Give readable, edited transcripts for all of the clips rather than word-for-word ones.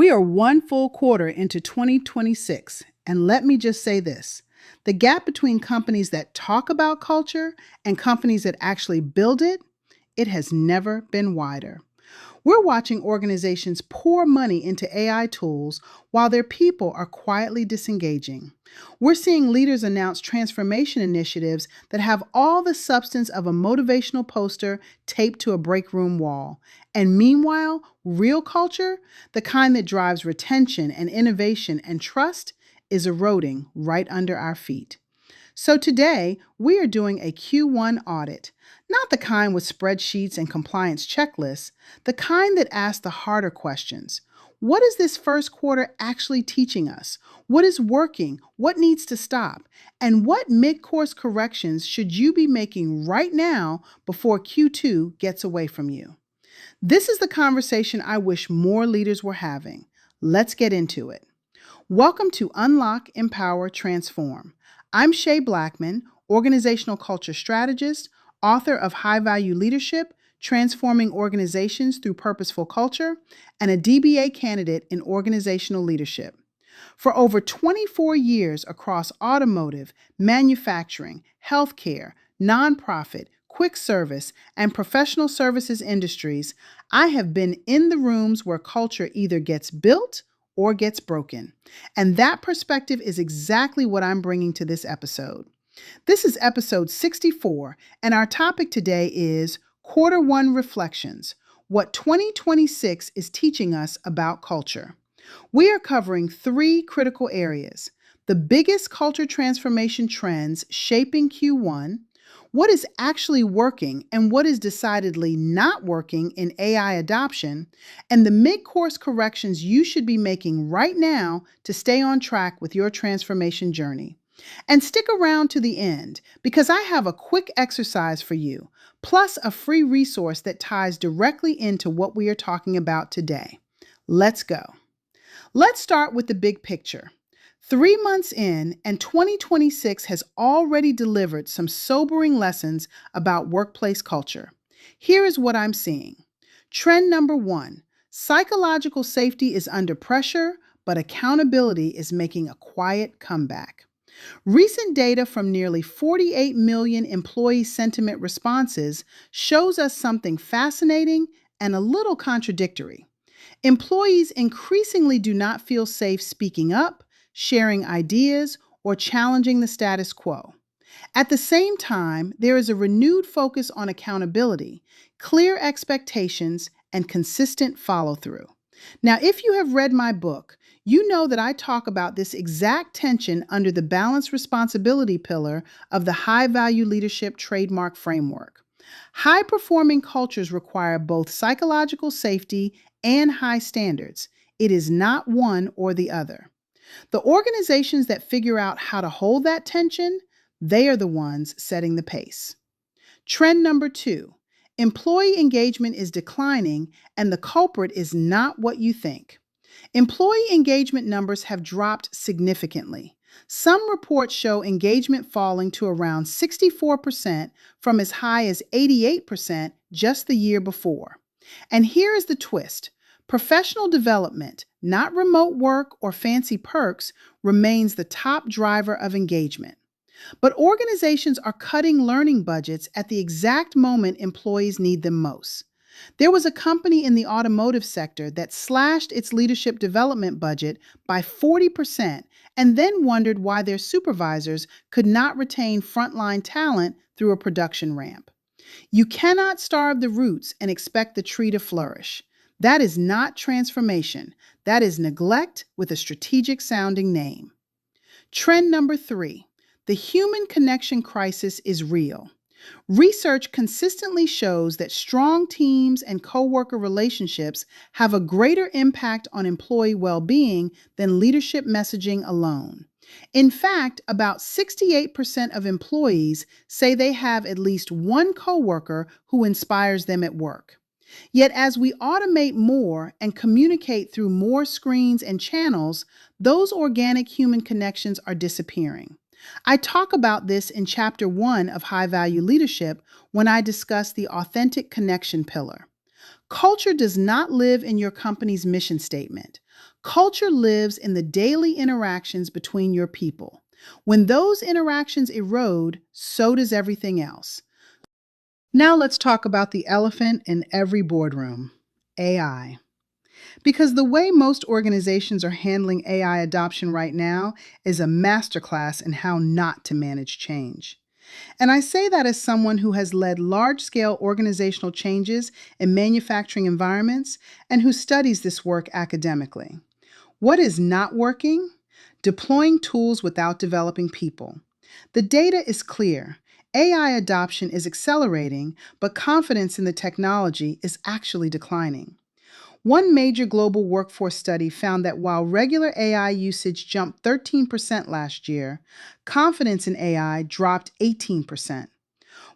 We are one full quarter into 2026, and let me just say this. The gap between companies that talk about culture and companies that actually build it, it has never been wider. We're watching organizations pour money into AI tools while their people are quietly disengaging. We're seeing leaders announce transformation initiatives that have all the substance of a motivational poster taped to a break room wall. And meanwhile, real culture, the kind that drives retention and innovation and trust, is eroding right under our feet. So today, we are doing a Q1 audit, not the kind with spreadsheets and compliance checklists, the kind that asks the harder questions. What is this first quarter actually teaching us? What is working? What needs to stop? And what mid-course corrections should you be making right now before Q2 gets away from you? This is the conversation I wish more leaders were having. Let's get into it. Welcome to Unlock, Empower, Transform. I'm Shay Blackmon, organizational culture strategist, author of High Value Leadership, Transforming Organizations Through Purposeful Culture, and a DBA candidate in organizational leadership. For over 24 years across automotive, manufacturing, healthcare, nonprofit, quick service, and professional services industries, I have been in the rooms where culture either gets built or gets broken. And that perspective is exactly what I'm bringing to this episode. This is episode 64, and our topic today is Quarter 1 Reflections, what 2026 is teaching us about culture. We are covering 3 critical areas: the biggest culture transformation trends shaping Q1, what is actually working and what is decidedly not working in AI adoption, and the mid-course corrections you should be making right now to stay on track with your transformation journey. And stick around to the end because I have a quick exercise for you, plus a free resource that ties directly into what we are talking about today. Let's go. Let's start with the big picture. 3 months in, and 2026 has already delivered some sobering lessons about workplace culture. Here is what I'm seeing. Trend number 1, psychological safety is under pressure, but accountability is making a quiet comeback. Recent data from nearly 48 million employee sentiment responses shows us something fascinating and a little contradictory. Employees increasingly do not feel safe speaking up, sharing ideas, or challenging the status quo. At the same time, there is a renewed focus on accountability, clear expectations, and consistent follow-through. Now, if you have read my book, you know that I talk about this exact tension under the balanced responsibility pillar of the High Value Leadership Trademark Framework. High-performing cultures require both psychological safety and high standards. It is not one or the other. The organizations that figure out how to hold that tension, they are the ones setting the pace. Trend number 2, employee engagement is declining, and the culprit is not what you think. Employee engagement numbers have dropped significantly. Some reports show engagement falling to around 64% from as high as 88% just the year before. And here is the twist. Professional development, not remote work or fancy perks, remains the top driver of engagement. But organizations are cutting learning budgets at the exact moment employees need them most. There was a company in the automotive sector that slashed its leadership development budget by 40% and then wondered why their supervisors could not retain frontline talent through a production ramp. You cannot starve the roots and expect the tree to flourish. That is not transformation. That is neglect with a strategic sounding name. Trend number 3, the human connection crisis is real. Research consistently shows that strong teams and coworker relationships have a greater impact on employee well-being than leadership messaging alone. In fact, about 68% of employees say they have at least one coworker who inspires them at work. Yet as we automate more and communicate through more screens and channels, those organic human connections are disappearing. I talk about this in Chapter 1 of High Value Leadership when I discuss the authentic connection pillar. Culture does not live in your company's mission statement. Culture lives in the daily interactions between your people. When those interactions erode, so does everything else. Now let's talk about the elephant in every boardroom: AI. Because the way most organizations are handling AI adoption right now is a masterclass in how not to manage change. And I say that as someone who has led large scale organizational changes in manufacturing environments and who studies this work academically. What is not working? Deploying tools without developing people. The data is clear. AI adoption is accelerating, but confidence in the technology is actually declining. One major global workforce study found that while regular AI usage jumped 13% last year, confidence in AI dropped 18%.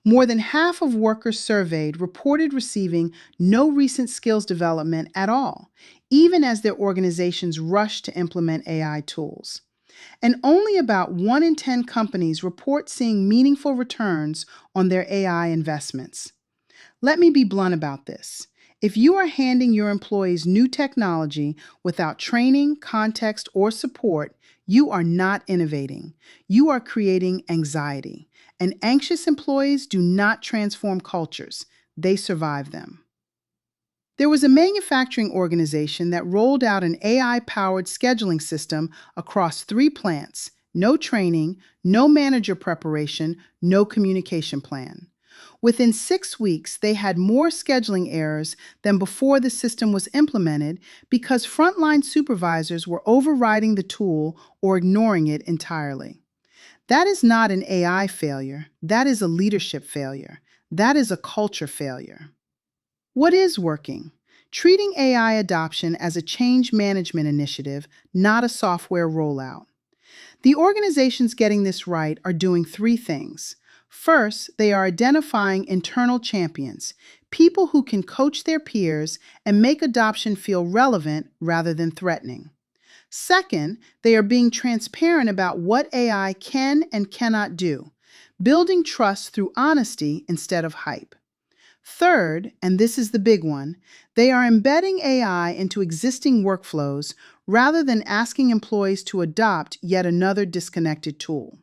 More than half of workers surveyed reported receiving no recent skills development at all, even as their organizations rushed to implement AI tools. And only about 1 in 10 companies report seeing meaningful returns on their AI investments. Let me be blunt about this. If you are handing your employees new technology without training, context, or support, you are not innovating. You are creating anxiety. And anxious employees do not transform cultures, they survive them. There was a manufacturing organization that rolled out an AI powered scheduling system across 3 plants: no training, no manager preparation, no communication plan. Within 6 weeks, they had more scheduling errors than before the system was implemented because frontline supervisors were overriding the tool or ignoring it entirely. That is not an AI failure. That is a leadership failure. That is a culture failure. What is working? Treating AI adoption as a change management initiative, not a software rollout. The organizations getting this right are doing 3 things. First, they are identifying internal champions, people who can coach their peers and make adoption feel relevant rather than threatening. Second, they are being transparent about what AI can and cannot do, building trust through honesty instead of hype. Third, and this is the big one, they are embedding AI into existing workflows rather than asking employees to adopt yet another disconnected tool.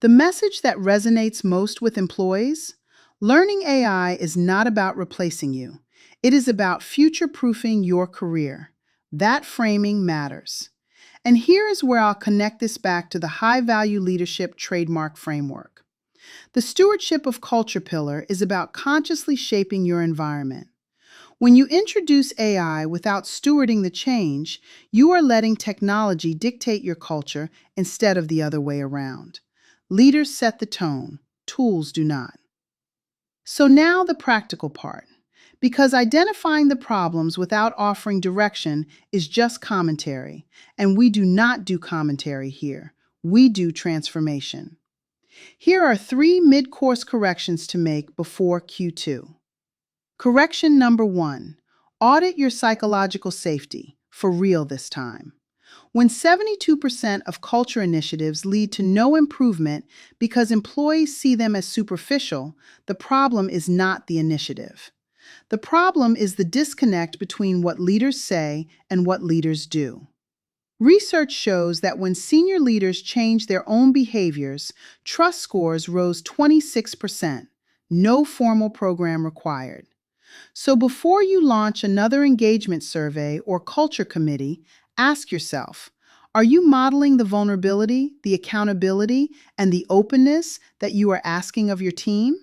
The message that resonates most with employees: learning AI is not about replacing you. It is about future-proofing your career. That framing matters. And here is where I'll connect this back to the high-value leadership trademark framework. The stewardship of culture pillar is about consciously shaping your environment. When you introduce AI without stewarding the change, you are letting technology dictate your culture instead of the other way around. Leaders set the tone, tools do not. So now the practical part. Because identifying the problems without offering direction is just commentary, and we do not do commentary here. We do transformation. Here are 3 mid-course corrections to make before Q2. Correction number 1, audit your psychological safety, for real this time. When 72% of culture initiatives lead to no improvement because employees see them as superficial, the problem is not the initiative. The problem is the disconnect between what leaders say and what leaders do. Research shows that when senior leaders change their own behaviors, trust scores rose 26%, no formal program required. So before you launch another engagement survey or culture committee, ask yourself, are you modeling the vulnerability, the accountability, and the openness that you are asking of your team?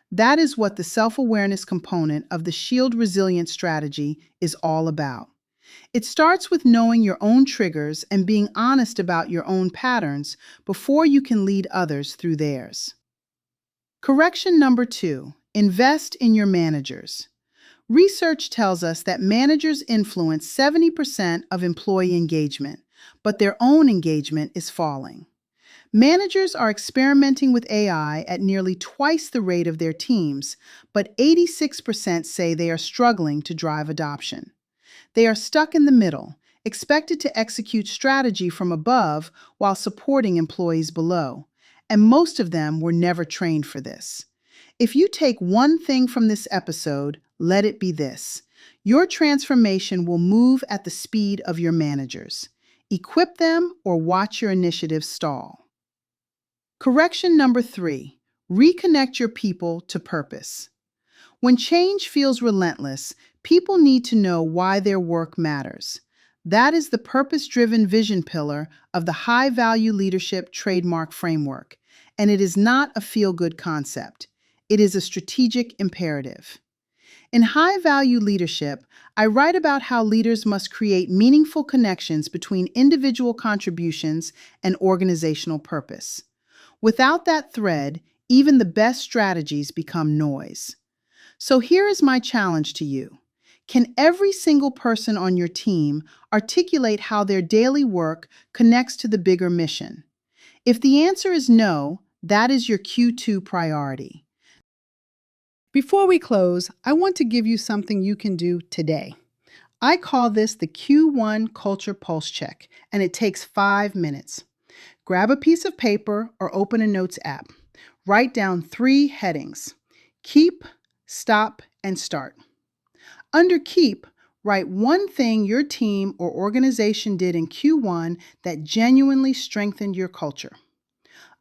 That is what the self-awareness component of the Shield Resilience strategy is all about. It starts with knowing your own triggers and being honest about your own patterns before you can lead others through theirs. Correction number 2, invest in your managers. Research tells us that managers influence 70% of employee engagement, but their own engagement is falling. Managers are experimenting with AI at nearly twice the rate of their teams, but 86% say they are struggling to drive adoption. They are stuck in the middle, expected to execute strategy from above while supporting employees below, and most of them were never trained for this. If you take one thing from this episode, let it be this: Your transformation will move at the speed of your managers. Equip them or watch your initiatives stall. Correction number 3, reconnect your people to purpose. When change feels relentless, people need to know why their work matters. That is the purpose-driven vision pillar of the high-value leadership trademark framework, and it is not a feel-good concept. It is a strategic imperative. In high-value leadership, I write about how leaders must create meaningful connections between individual contributions and organizational purpose. Without that thread, even the best strategies become noise. So here is my challenge to you. Can every single person on your team articulate how their daily work connects to the bigger mission? If the answer is no, that is your Q2 priority. Before we close, I want to give you something you can do today. I call this the Q1 Culture Pulse Check, and it takes 5 minutes. Grab a piece of paper or open a notes app. Write down 3 headings: keep, stop, and start. Under keep, write one thing your team or organization did in Q1 that genuinely strengthened your culture.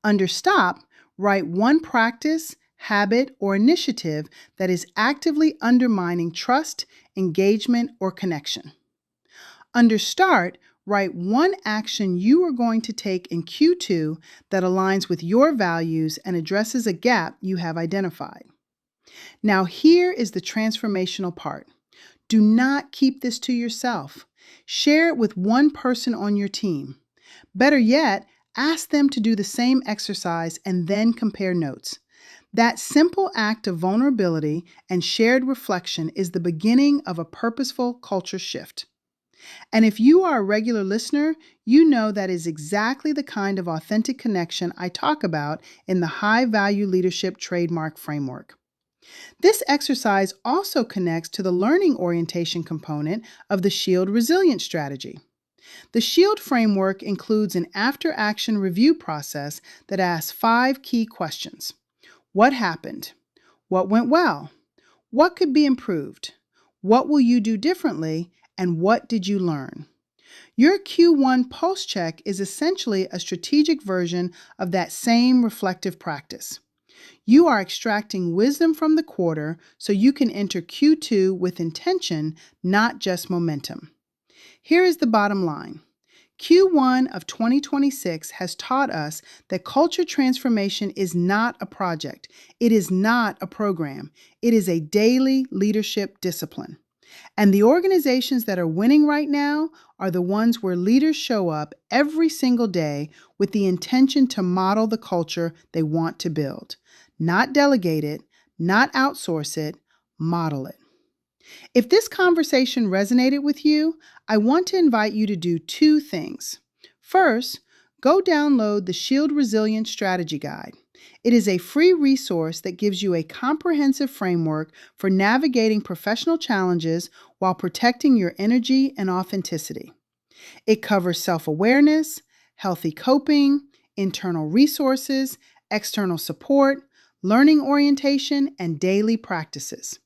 Under stop, write one practice, habit, or initiative that is actively undermining trust, engagement, or connection. Under start, write one action you are going to take in Q2 that aligns with your values and addresses a gap you have identified. Now, here is the transformational part. Do not keep this to yourself. Share it with one person on your team. Better yet, ask them to do the same exercise and then compare notes. That simple act of vulnerability and shared reflection is the beginning of a purposeful culture shift. And if you are a regular listener, you know that is exactly the kind of authentic connection I talk about in the high-value leadership trademark framework. This exercise also connects to the learning orientation component of the SHIELD resilience strategy. The SHIELD framework includes an after-action review process that asks 5 key questions. What happened? What went well? What could be improved? What will you do differently? And what did you learn? Your Q1 Pulse Check is essentially a strategic version of that same reflective practice. You are extracting wisdom from the quarter so you can enter Q2 with intention, not just momentum. Here is the bottom line. Q1 of 2026 has taught us that culture transformation is not a project. It is not a program. It is a daily leadership discipline. And the organizations that are winning right now are the ones where leaders show up every single day with the intention to model the culture they want to build. Not delegate it, not outsource it, model it. If this conversation resonated with you, I want to invite you to do 2 things. First, go download the SHIELD Resilience Strategy Guide. It is a free resource that gives you a comprehensive framework for navigating professional challenges while protecting your energy and authenticity. It covers self-awareness, healthy coping, internal resources, external support, learning orientation, and daily practices.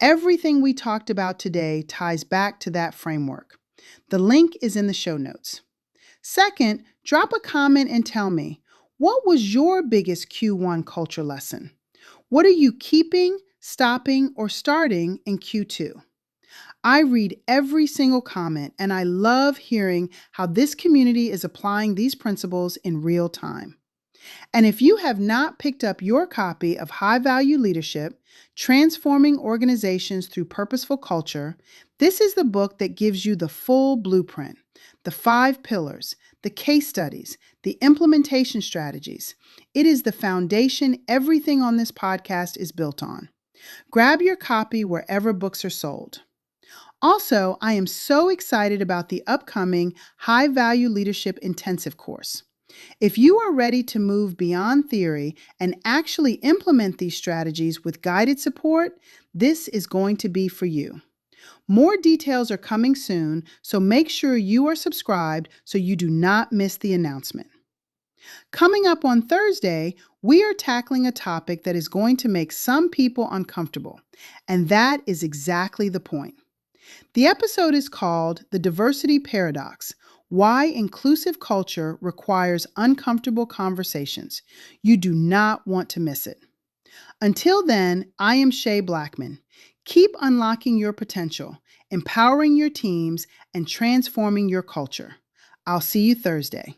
Everything we talked about today ties back to that framework. The link is in the show notes. Second, drop a comment and tell me, what was your biggest Q1 culture lesson? What are you keeping, stopping, or starting in Q2? I read every single comment, and I love hearing how this community is applying these principles in real time. And if you have not picked up your copy of High Value Leadership, Transforming Organizations Through Purposeful Culture, this is the book that gives you the full blueprint, the 5 pillars, the case studies, the implementation strategies. It is the foundation everything on this podcast is built on. Grab your copy wherever books are sold. Also, I am so excited about the upcoming High Value Leadership Intensive course. If you are ready to move beyond theory and actually implement these strategies with guided support, this is going to be for you. More details are coming soon, so make sure you are subscribed so you do not miss the announcement. Coming up on Thursday, we are tackling a topic that is going to make some people uncomfortable, and that is exactly the point. The episode is called The Diversity Paradox: Why Inclusive Culture Requires Uncomfortable Conversations. You do not want to miss it. Until then, I am Shay Blackmon. Keep unlocking your potential, empowering your teams, and transforming your culture. I'll see you Thursday.